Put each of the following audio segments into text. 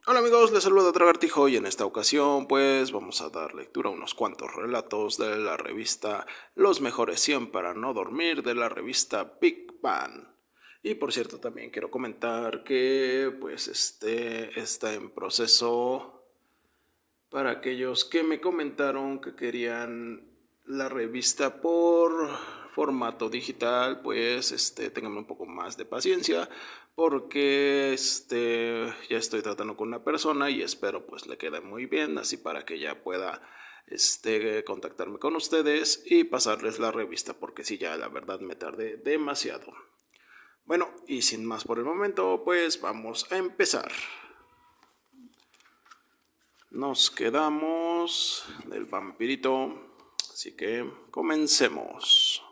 Hola amigos, les saluda Tragartijo y en esta ocasión pues vamos a dar lectura a unos cuantos relatos de la revista Los Mejores 100 para no dormir de la revista Big Bang. Y por cierto también quiero comentar que pues está en proceso para aquellos que me comentaron que querían la revista por formato digital, pues tengan un poco más de paciencia porque ya estoy tratando con una persona y espero pues le quede muy bien, así para que ya pueda contactarme con ustedes y pasarles la revista, porque sí, ya la verdad me tardé demasiado. Bueno, y sin más por el momento, pues vamos a empezar. Nos quedamos del vampirito, así que comencemos.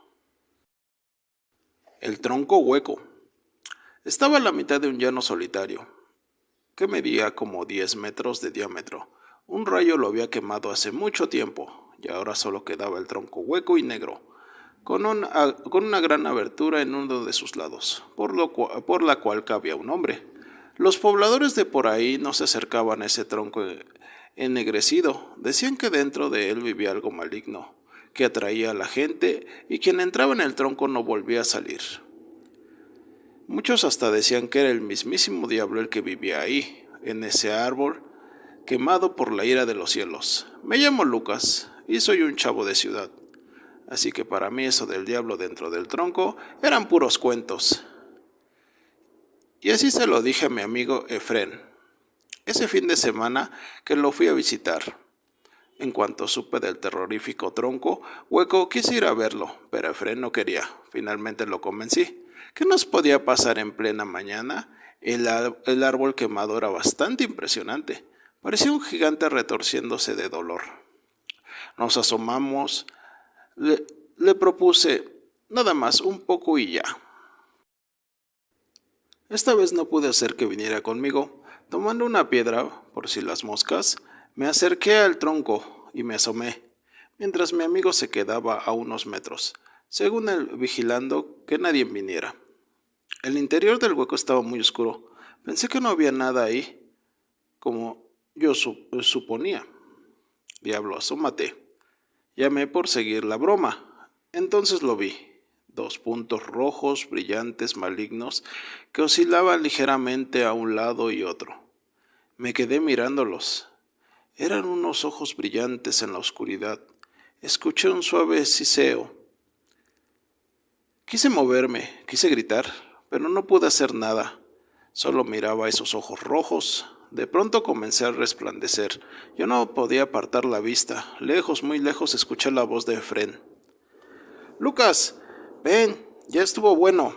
El tronco hueco. Estaba a la mitad de un llano solitario, que medía como 10 metros de diámetro. Un rayo lo había quemado hace mucho tiempo, y ahora solo quedaba el tronco hueco y negro, con una gran abertura en uno de sus lados, por la cual cabía un hombre. Los pobladores de por ahí no se acercaban a ese tronco ennegrecido. Decían que dentro de él vivía algo maligno, que atraía a la gente y quien entraba en el tronco no volvía a salir. Muchos hasta decían que era el mismísimo diablo el que vivía ahí, en ese árbol, quemado por la ira de los cielos. Me llamo Lucas y soy un chavo de ciudad, así que para mí eso del diablo dentro del tronco eran puros cuentos. Y así se lo dije a mi amigo Efren, ese fin de semana que lo fui a visitar. En cuanto supe del terrorífico tronco hueco, quise ir a verlo, pero Efren no quería. Finalmente lo convencí. ¿Qué nos podía pasar en plena mañana? El árbol quemado era bastante impresionante. Parecía un gigante retorciéndose de dolor. Nos asomamos. Le, le propuse nada más un poco y ya. Esta vez no pude hacer que viniera conmigo. Tomando una piedra, por si las moscas, me acerqué al tronco y me asomé, mientras mi amigo se quedaba a unos metros, según él vigilando que nadie viniera. El interior del hueco estaba muy oscuro. Pensé que no había nada ahí, como yo suponía. Diablo, asómate. Llamé por seguir la broma. Entonces lo vi. Dos puntos rojos, brillantes, malignos, que oscilaban ligeramente a un lado y otro. Me quedé mirándolos. Eran unos ojos brillantes en la oscuridad. Escuché un suave siseo. Quise moverme, quise gritar, pero no pude hacer nada. Solo miraba esos ojos rojos. De pronto comencé a resplandecer. Yo no podía apartar la vista. Lejos, muy lejos, escuché la voz de Efren. Lucas, ven, ya estuvo bueno.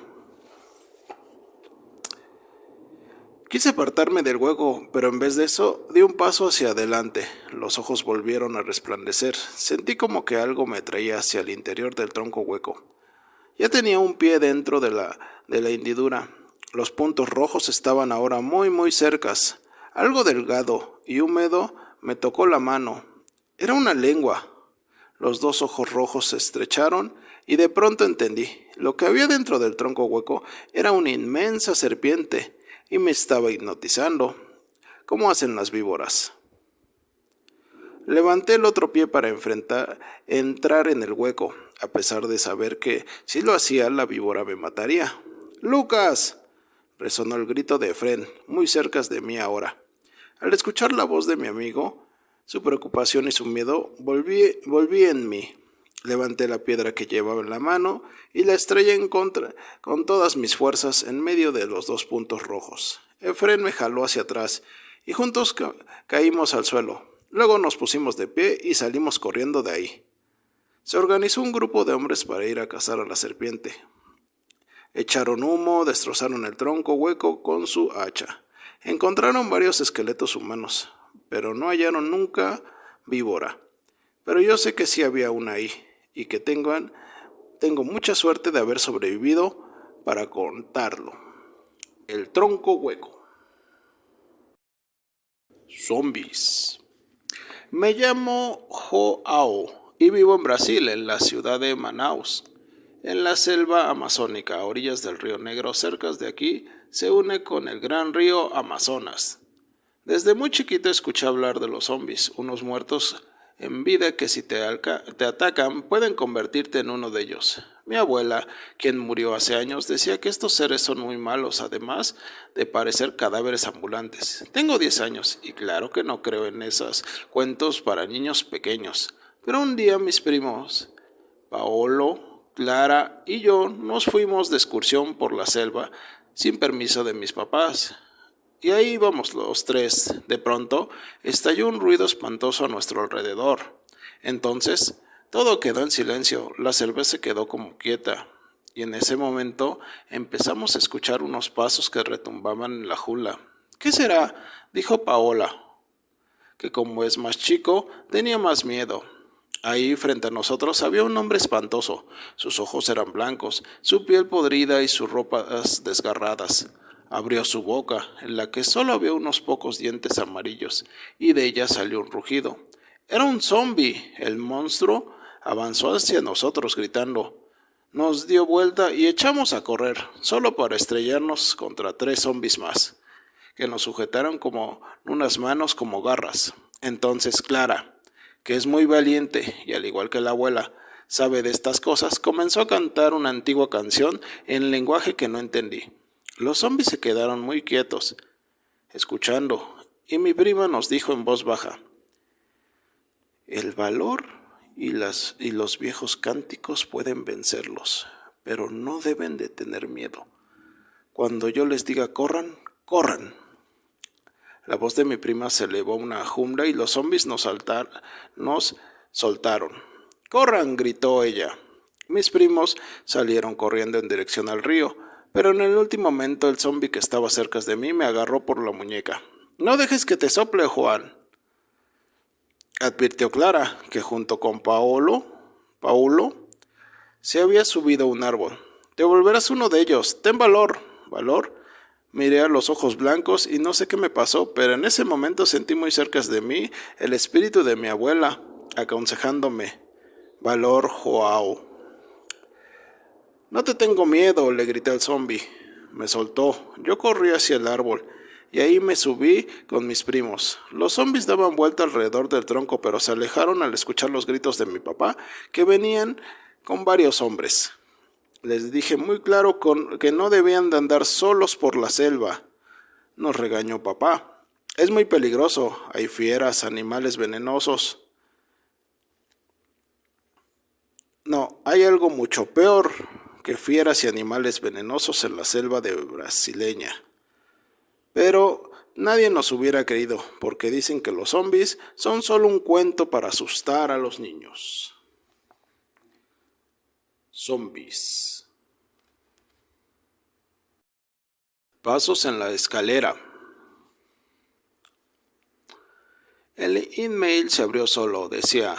Quise apartarme del hueco, pero en vez de eso, di un paso hacia adelante. Los ojos volvieron a resplandecer. Sentí como que algo me traía hacia el interior del tronco hueco. Ya tenía un pie dentro de la hendidura. Los puntos rojos estaban ahora muy, muy cercas. Algo delgado y húmedo me tocó la mano. Era una lengua. Los dos ojos rojos se estrecharon y de pronto entendí. Lo que había dentro del tronco hueco era una inmensa serpiente y me estaba hipnotizando, como hacen las víboras. Levanté el otro pie para entrar en el hueco, a pesar de saber que si lo hacía la víbora me mataría. ¡Lucas! Resonó el grito de Efren, muy cerca de mí ahora. Al escuchar la voz de mi amigo, su preocupación y su miedo volví en mí. Levanté la piedra que llevaba en la mano y la estrellé en contra con todas mis fuerzas en medio de los dos puntos rojos. Efren me jaló hacia atrás y juntos caímos al suelo. Luego nos pusimos de pie y salimos corriendo de ahí. Se organizó un grupo de hombres para ir a cazar a la serpiente. Echaron humo, destrozaron el tronco hueco con su hacha. Encontraron varios esqueletos humanos, pero no hallaron nunca víbora. Pero yo sé que sí había una ahí, y que tengo mucha suerte de haber sobrevivido para contarlo. El tronco hueco. Zombies. Me llamo Joao y vivo en Brasil, en la ciudad de Manaus. En la selva amazónica, a orillas del río Negro, cerca de aquí, se une con el gran río Amazonas. Desde muy chiquito escuché hablar de los zombies, unos muertos en vida que si te atacan pueden convertirte en uno de ellos. Mi abuela, quien murió hace años, decía que estos seres son muy malos, además de parecer cadáveres ambulantes. Tengo 10 años y claro que no creo en esos cuentos para niños pequeños. Pero un día mis primos, Paolo, Clara y yo nos fuimos de excursión por la selva sin permiso de mis papás. Y ahí íbamos los tres. De pronto, estalló un ruido espantoso a nuestro alrededor. Entonces, todo quedó en silencio, la selva se quedó como quieta. Y en ese momento empezamos a escuchar unos pasos que retumbaban en la jula. ¿Qué será? Dijo Paola, que como es más chico, tenía más miedo. Ahí frente a nosotros había un hombre espantoso. Sus ojos eran blancos, su piel podrida y sus ropas desgarradas. Abrió su boca, en la que solo había unos pocos dientes amarillos, y de ella salió un rugido. Era un zombi. El monstruo avanzó hacia nosotros gritando. Nos dio vuelta y echamos a correr, solo para estrellarnos contra 3 zombis más, que nos sujetaron como unas manos como garras. Entonces Clara, que es muy valiente y al igual que la abuela, sabe de estas cosas, comenzó a cantar una antigua canción en lenguaje que no entendí. Los zombis se quedaron muy quietos, escuchando, y mi prima nos dijo en voz baja, el valor y los viejos cánticos pueden vencerlos, pero no deben de tener miedo. Cuando yo les diga corran, corran. La voz de mi prima se elevó una jumla y los zombis nos soltaron. ¡Corran!, gritó ella. Mis primos salieron corriendo en dirección al río, pero en el último momento el zombi que estaba cerca de mí me agarró por la muñeca. «No dejes que te sople, Juan», advirtió Clara, que junto con Paulo se había subido a un árbol. «Te volverás uno de ellos. Ten valor». ¿Valor? Miré a los ojos blancos y no sé qué me pasó, pero en ese momento sentí muy cerca de mí el espíritu de mi abuela, aconsejándome. «Valor, Joao». «No te tengo miedo», le grité al zombi. Me soltó. Yo corrí hacia el árbol y ahí me subí con mis primos. Los zombis daban vuelta alrededor del tronco, pero se alejaron al escuchar los gritos de mi papá, que venían con varios hombres. Les dije muy claro que no debían de andar solos por la selva. Nos regañó papá. «Es muy peligroso. Hay fieras, animales venenosos». «No, hay algo mucho peor que fieras y animales venenosos en la selva de brasileña». Pero nadie nos hubiera creído, porque dicen que los zombis son solo un cuento para asustar a los niños. Zombies. Pasos en la escalera. El email se abrió solo, decía: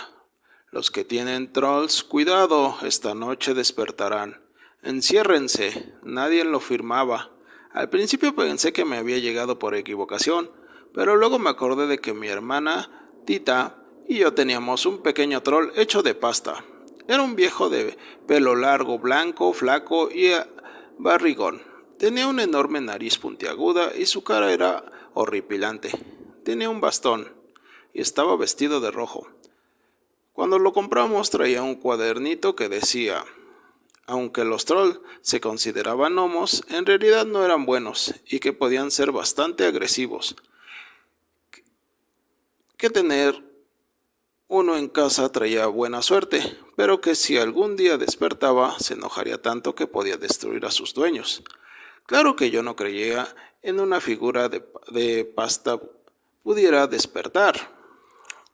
«Los que tienen trolls, cuidado, esta noche despertarán. Enciérrense». Nadie lo firmaba. Al principio pensé que me había llegado por equivocación, pero luego me acordé de que mi hermana, Tita, y yo teníamos un pequeño troll hecho de pasta. Era un viejo de pelo largo, blanco, flaco y barrigón. Tenía una enorme nariz puntiaguda y su cara era horripilante. Tenía un bastón y estaba vestido de rojo. Cuando lo compramos traía un cuadernito que decía: aunque los trolls se consideraban gnomos, en realidad no eran buenos y que podían ser bastante agresivos. Que tener uno en casa traía buena suerte, pero que si algún día despertaba se enojaría tanto que podía destruir a sus dueños. Claro que yo no creía en una figura de pasta pudiera despertar.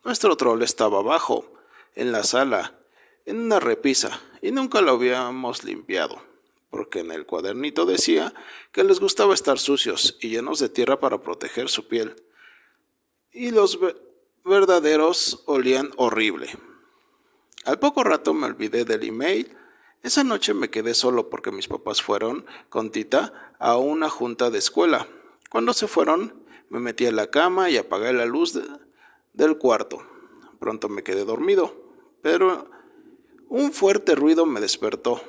Nuestro troll estaba abajo, en la sala, en una repisa, y nunca lo habíamos limpiado, porque en el cuadernito decía que les gustaba estar sucios y llenos de tierra para proteger su piel. Y los verdaderos olían horrible. Al poco rato me olvidé del email. Esa noche me quedé solo porque mis papás fueron con Tita a una junta de escuela. Cuando se fueron, me metí en la cama y apagué la luz del cuarto. Pronto me quedé dormido, pero un fuerte ruido me despertó.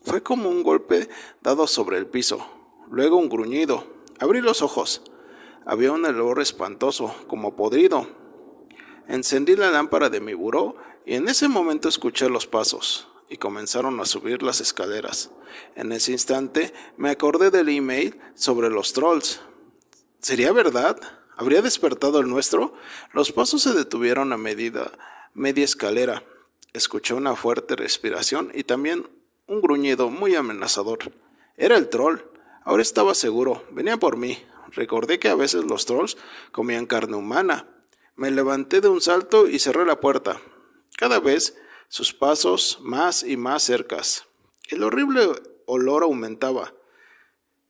Fue como un golpe dado sobre el piso, luego un gruñido. Abrí los ojos. Había un olor espantoso, como podrido. Encendí la lámpara de mi buró y en ese momento escuché los pasos y comenzaron a subir las escaleras. En ese instante me acordé del email sobre los trolls. ¿Sería verdad? ¿Habría despertado el nuestro? Los pasos se detuvieron a media escalera. Escuché una fuerte respiración y también un gruñido muy amenazador. Era el troll. Ahora estaba seguro. Venía por mí. Recordé que a veces los trolls comían carne humana. Me levanté de un salto y cerré la puerta. Cada vez sus pasos más y más cercas. El horrible olor aumentaba.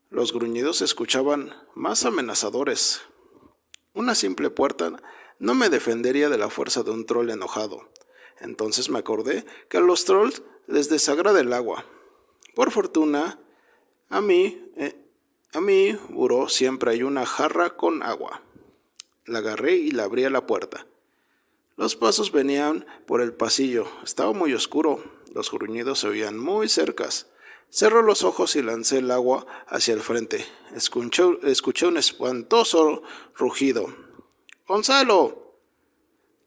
Los gruñidos se escuchaban más amenazadores. Una simple puerta no me defendería de la fuerza de un troll enojado. Entonces me acordé que a los trolls les desagrada el agua. Por fortuna, a mi buró siempre hay una jarra con agua. La agarré y la abrí a la puerta. Los pasos venían por el pasillo. Estaba muy oscuro. Los gruñidos se oían muy cercas. Cerré los ojos y lancé el agua hacia el frente. Escuché un espantoso rugido. ¡Gonzalo!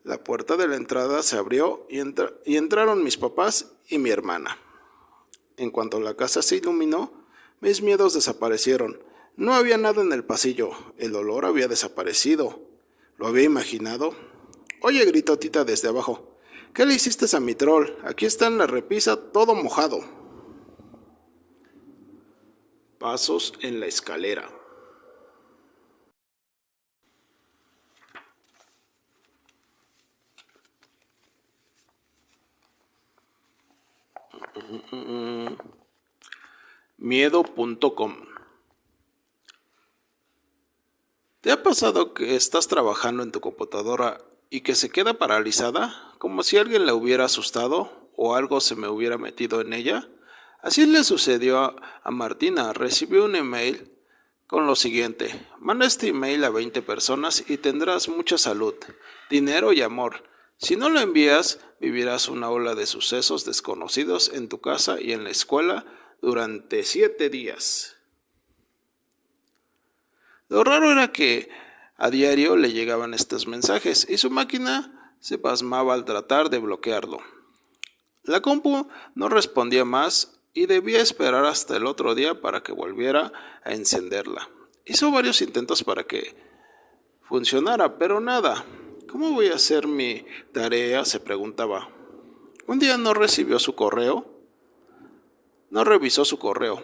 La puerta de la entrada se abrió y entraron mis papás y mi hermana. En cuanto la casa se iluminó, mis miedos desaparecieron. No había nada en el pasillo. El olor había desaparecido. ¿Lo había imaginado? Oye, gritó Tita desde abajo. ¿Qué le hiciste a mi troll? Aquí está en la repisa todo mojado. Pasos en la escalera. Miedo.com. ¿Te ha pasado que estás trabajando en tu computadora y que se queda paralizada, como si alguien la hubiera asustado o algo se me hubiera metido en ella? Así le sucedió a Martina. Recibió un email con lo siguiente: manda este email a 20 personas y tendrás mucha salud, dinero y amor. Si no lo envías, vivirás una ola de sucesos desconocidos en tu casa y en la escuela durante 7 días. Lo raro era que a diario le llegaban estos mensajes y su máquina se pasmaba al tratar de bloquearlo. La compu no respondía más y debía esperar hasta el otro día para que volviera a encenderla. Hizo varios intentos para que funcionara, pero nada. ¿Cómo voy a hacer mi tarea?, se preguntaba. Un día no recibió su correo. No revisó su correo.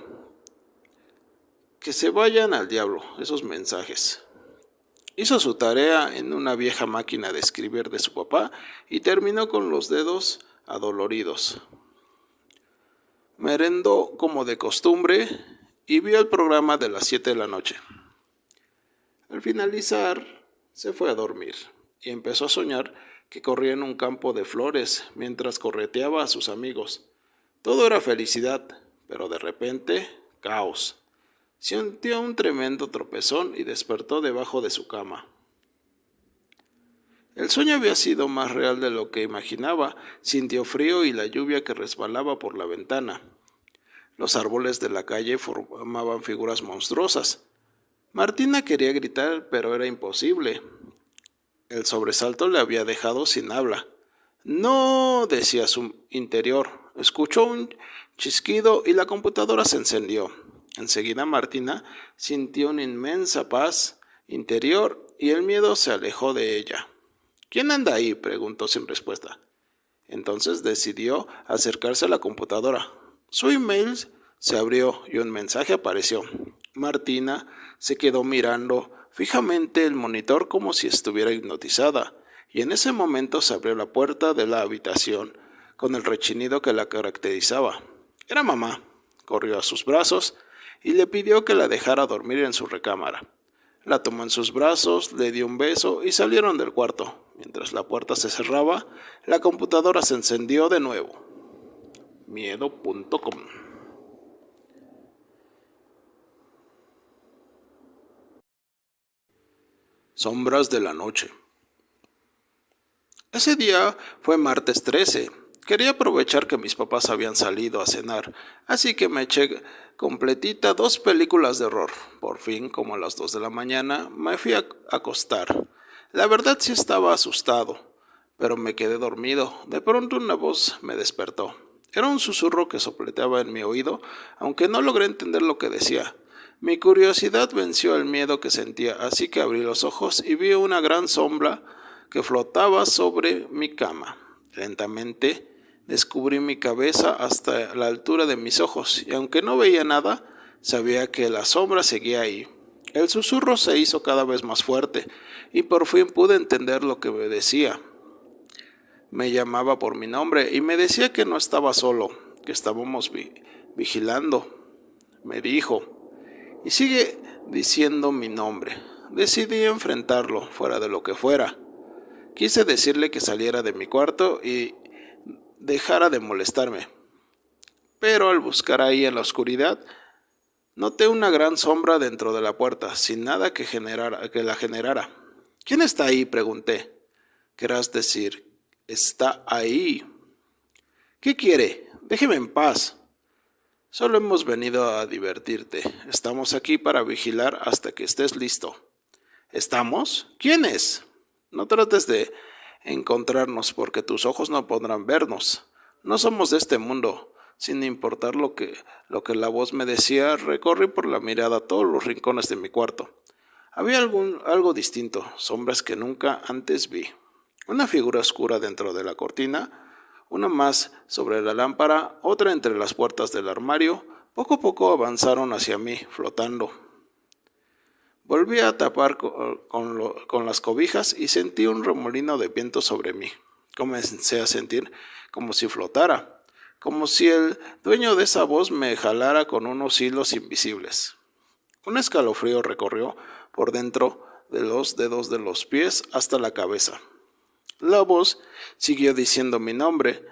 Que se vayan al diablo esos mensajes. Hizo su tarea en una vieja máquina de escribir de su papá y terminó con los dedos adoloridos. Merendó como de costumbre y vio el programa de las 7 de la noche. Al finalizar, se fue a dormir y empezó a soñar que corría en un campo de flores mientras correteaba a sus amigos. Todo era felicidad, pero de repente, caos. Sintió un tremendo tropezón y despertó debajo de su cama. El sueño había sido más real de lo que imaginaba. Sintió frío y la lluvia que resbalaba por la ventana. Los árboles de la calle formaban figuras monstruosas. Martina quería gritar, pero era imposible. El sobresalto le había dejado sin habla. «No», decía su interior. Escuchó un chasquido y la computadora se encendió. Enseguida Martina sintió una inmensa paz interior y el miedo se alejó de ella. «¿Quién anda ahí?», preguntó sin respuesta. Entonces decidió acercarse a la computadora. Su email se abrió y un mensaje apareció. Martina se quedó mirando fijamente el monitor como si estuviera hipnotizada, y en ese momento se abrió la puerta de la habitación con el rechinido que la caracterizaba. Era mamá. Corrió a sus brazos y le pidió que la dejara dormir en su recámara. La tomó en sus brazos, le dio un beso y salieron del cuarto. Mientras la puerta se cerraba, la computadora se encendió de nuevo. Miedo.com. Sombras de la noche. Ese día fue martes 13. Quería aprovechar que mis papás habían salido a cenar, así que me eché completita 2 películas de horror. Por fin, como a las 2 de la mañana, me fui a acostar. La verdad sí estaba asustado, pero me quedé dormido. De pronto una voz me despertó. Era un susurro que sopleteaba en mi oído, aunque no logré entender lo que decía. Mi curiosidad venció el miedo que sentía, así que abrí los ojos y vi una gran sombra que flotaba sobre mi cama. Lentamente descubrí mi cabeza hasta la altura de mis ojos, y aunque no veía nada, sabía que la sombra seguía ahí. El susurro se hizo cada vez más fuerte, y por fin pude entender lo que me decía. Me llamaba por mi nombre y me decía que no estaba solo, que estábamos vigilando. Me dijo, y sigue diciendo mi nombre. Decidí enfrentarlo, fuera de lo que fuera. Quise decirle que saliera de mi cuarto y dejara de molestarme. Pero al buscar ahí en la oscuridad, noté una gran sombra dentro de la puerta, sin nada que la generara. ¿Quién está ahí?, pregunté. Querrás decir, está ahí. ¿Qué quiere? Déjeme en paz. Solo hemos venido a divertirte. Estamos aquí para vigilar hasta que estés listo. ¿Estamos? ¿Quién es? No trates de encontrarnos porque tus ojos no podrán vernos. No somos de este mundo. Sin importar lo que la voz me decía, recorrí por la mirada todos los rincones de mi cuarto. Había algo distinto, sombras que nunca antes vi. Una figura oscura dentro de la cortina, una más sobre la lámpara, otra entre las puertas del armario. Poco a poco avanzaron hacia mí, flotando. Volví a tapar con las cobijas y sentí un remolino de viento sobre mí. Comencé a sentir como si flotara, como si el dueño de esa voz me jalara con unos hilos invisibles. Un escalofrío recorrió por dentro de los dedos de los pies hasta la cabeza. La voz siguió diciendo mi nombre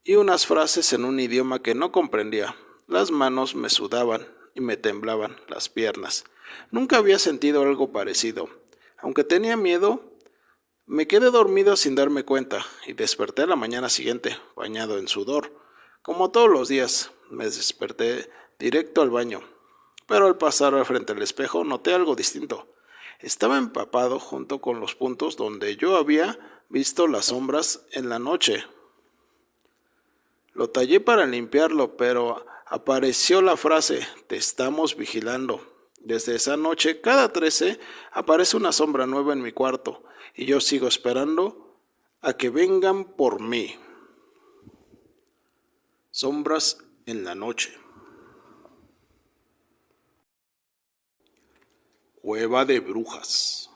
y unas frases en un idioma que no comprendía. Las manos me sudaban y me temblaban las piernas. Nunca había sentido algo parecido. Aunque tenía miedo, me quedé dormido sin darme cuenta y desperté a la mañana siguiente, bañado en sudor. Como todos los días, me desperté directo al baño. Pero al pasar frente al espejo noté algo distinto. Estaba empapado junto con los puntos donde yo había visto las sombras en la noche. Lo tallé para limpiarlo, pero apareció la frase, te estamos vigilando. Desde esa noche, cada 13, aparece una sombra nueva en mi cuarto, y yo sigo esperando a que vengan por mí. Sombras en la noche. Cueva de brujas.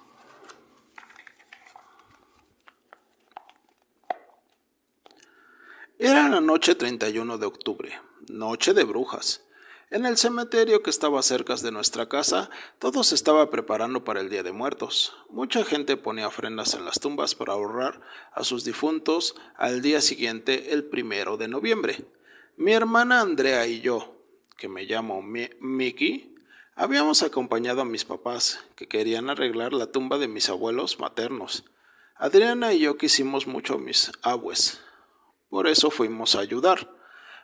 Era la noche 31 de octubre, noche de brujas. En el cementerio que estaba cerca de nuestra casa, todo se estaba preparando para el Día de Muertos. Mucha gente ponía ofrendas en las tumbas para honrar a sus difuntos al día siguiente, el 1 de noviembre. Mi hermana Andrea y yo, que me llamo Miki, habíamos acompañado a mis papás, que querían arreglar la tumba de mis abuelos maternos. Adriana y yo quisimos mucho a mis abues. Por eso fuimos a ayudar.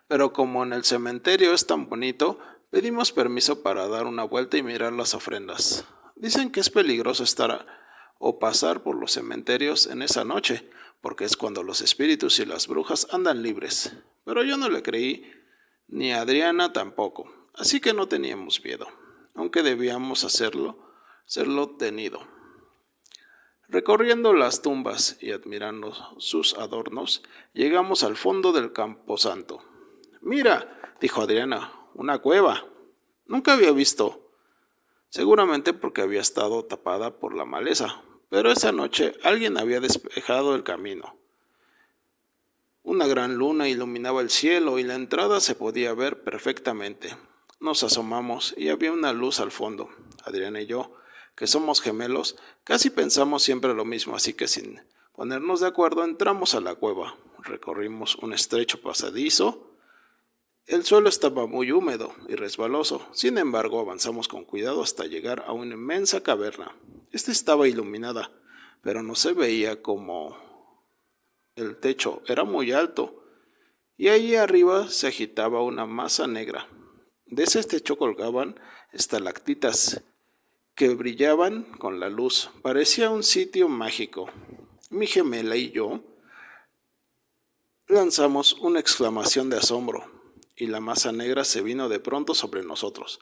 Pero como en el cementerio es tan bonito, pedimos permiso para dar una vuelta y mirar las ofrendas. Dicen que es peligroso estar o pasar por los cementerios en esa noche, porque es cuando los espíritus y las brujas andan libres. Pero yo no le creí, ni a Adriana tampoco, así que no teníamos miedo, aunque debíamos serlo tenido. Recorriendo las tumbas y admirando sus adornos, llegamos al fondo del camposanto. «Mira», dijo Adriana, «una cueva». Nunca había visto, seguramente porque había estado tapada por la maleza, pero esa noche alguien había despejado el camino. Una gran luna iluminaba el cielo y la entrada se podía ver perfectamente. Nos asomamos y había una luz al fondo. Adriana y yo, que somos gemelos, casi pensamos siempre lo mismo, así que sin ponernos de acuerdo entramos a la cueva. Recorrimos un estrecho pasadizo. El suelo estaba muy húmedo y resbaloso, sin embargo avanzamos con cuidado hasta llegar a una inmensa caverna. Esta estaba iluminada, pero no se veía como el techo era muy alto, y allí arriba se agitaba una masa negra. De ese techo colgaban estalactitas que brillaban con la luz. Parecía un sitio mágico. Mi gemela y yo lanzamos una exclamación de asombro, y la masa negra se vino de pronto sobre nosotros.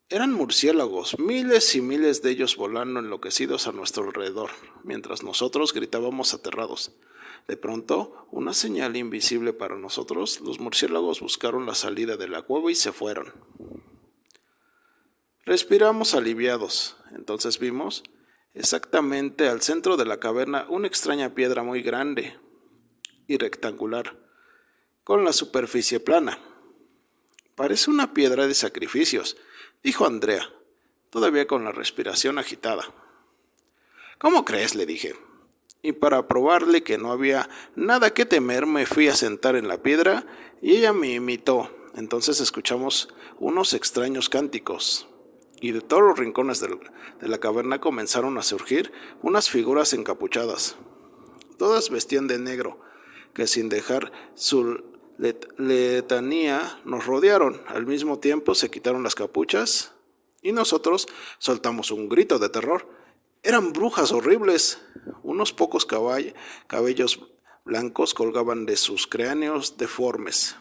Eran murciélagos, miles y miles de ellos volando enloquecidos a nuestro alrededor, mientras nosotros gritábamos aterrados. De pronto, una señal invisible para nosotros, los murciélagos buscaron la salida de la cueva y se fueron. Respiramos aliviados. Entonces vimos, exactamente al centro de la caverna, una extraña piedra muy grande y rectangular, con la superficie plana. «Parece una piedra de sacrificios», dijo Andrea, todavía con la respiración agitada. «¿Cómo crees?», le dije. Y para probarle que no había nada que temer, me fui a sentar en la piedra y ella me imitó. Entonces escuchamos unos extraños cánticos, y de todos los rincones de la caverna comenzaron a surgir unas figuras encapuchadas. Todas vestían de negro, que sin dejar su letanía nos rodearon. Al mismo tiempo se quitaron las capuchas y nosotros soltamos un grito de terror. Eran brujas horribles. Unos pocos cabellos blancos colgaban de sus cráneos deformes.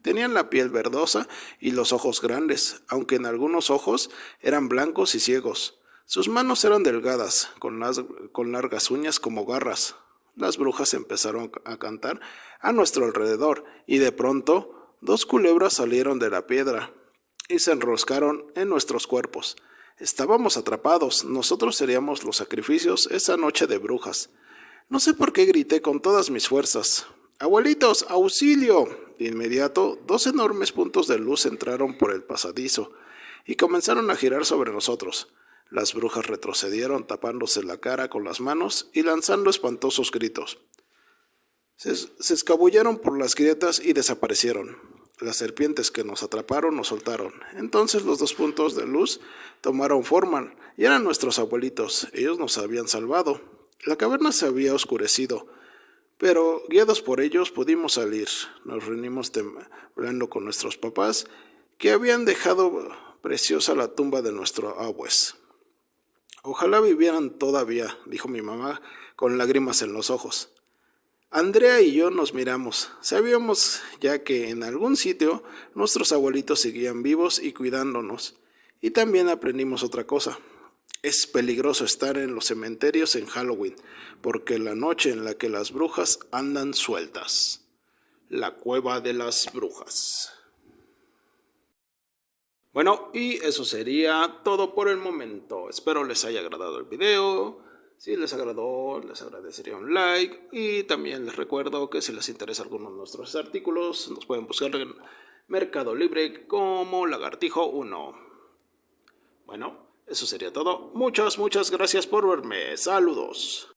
Tenían la piel verdosa y los ojos grandes, aunque en algunos ojos eran blancos y ciegos. Sus manos eran delgadas, con largas uñas como garras. Las brujas empezaron a cantar a nuestro alrededor, y de pronto 2 culebras salieron de la piedra y se enroscaron en nuestros cuerpos. Estábamos atrapados. Nosotros seríamos los sacrificios esa noche de brujas. No sé por qué grité con todas mis fuerzas: «¡Abuelitos, auxilio!». De inmediato, 2 enormes puntos de luz entraron por el pasadizo y comenzaron a girar sobre nosotros. Las brujas retrocedieron, tapándose la cara con las manos y lanzando espantosos gritos. Se escabulleron por las grietas y desaparecieron. Las serpientes que nos atraparon nos soltaron. Entonces los 2 puntos de luz tomaron forma y eran nuestros abuelitos. Ellos nos habían salvado. La caverna se había oscurecido, pero guiados por ellos pudimos salir. Nos reunimos temblando con nuestros papás, que habían dejado preciosa la tumba de nuestros abuelos. «Ojalá vivieran todavía», dijo mi mamá con lágrimas en los ojos. Andrea y yo nos miramos. Sabíamos ya que en algún sitio nuestros abuelitos seguían vivos y cuidándonos. Y también aprendimos otra cosa. Es peligroso estar en los cementerios en Halloween, porque es la noche en la que las brujas andan sueltas. La cueva de las brujas. Bueno, y eso sería todo por el momento. Espero les haya agradado el video. Si les agradó, les agradecería un like. Y también les recuerdo que si les interesa alguno de nuestros artículos, nos pueden buscar en Mercado Libre como Lagartijo 1. Bueno, eso sería todo. Muchas gracias por verme. Saludos.